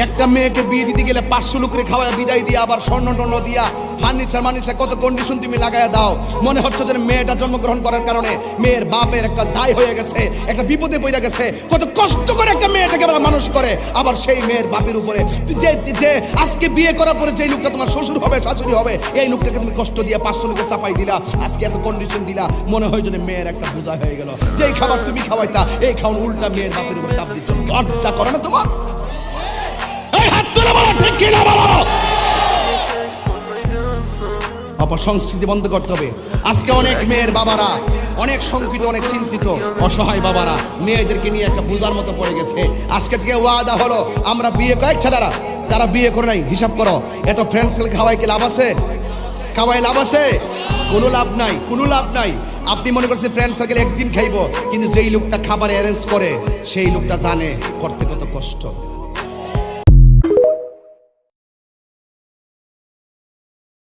একটা মেয়েকে বিয়ে দিতে গেলে 500 লোকের খাওয়া বিদায় দিয়ে আবার স্বর্ণ টর্ণ দিয়া ফার্নিচার কত কন্ডিশন তুমি লাগাইয়া দাও। মনে হচ্ছে যে মেয়েটা জন্মগ্রহণ করার কারণে মেয়ের বাপের একটা দায় হয়ে গেছে, একটা বিপদে পড়ে গেছে। কত কষ্ট করে একটা মেয়েটাকে মানুষ করে, আবার সেই মেয়ের বাপের উপরে যে আজকে বিয়ে করার পরে যে লোকটা তোমার শ্বশুর হবে শাশুড়ি হবে, এই লোকটাকে তুমি কষ্ট দিয়া 500 লোকের চাপাই দিলা, আজকে এত কন্ডিশন দিলা। মনে হয় যে মেয়ের একটা বোঝা হয়ে গেল। যেই খাবার তুমি খাওয়াইতা এই খাওয়ান উল্টা মেয়ের বাপের উপর চাপ দিচ্ছ। লজ্জা করে না তোমার? এই হাত তুলে বলো ঠিক কি না বলো। অপসংস্কৃতি বন্ধ করতে হবে। আজকে অনেক মেয়ের বাবারা অনেক শঙ্কিত, অনেক চিন্তিত, অসহায় বাবারা মেয়েদেরকে নিয়ে একটা বোঝার মতো পড়ে গেছে। আজকে থেকে ওয়াদা হলো আমরা বিয়ে কয়েক ছেলেরা যারা বিয়ে করে নাই হিসাব করো, এত ফ্রেন্ডসকে খাওয়াই কি লাভ আছে? খাওয়াই লাভ আছে? কোনো লাভ নাই, কোনো লাভ নাই। আপনি মনে করছেন ফ্রেন্ড সার্কেল একদিন খাইবো, কিন্তু যেই লোকটা খাবার অ্যারেঞ্জ করে সেই লোকটা জানে করতে কত কষ্ট।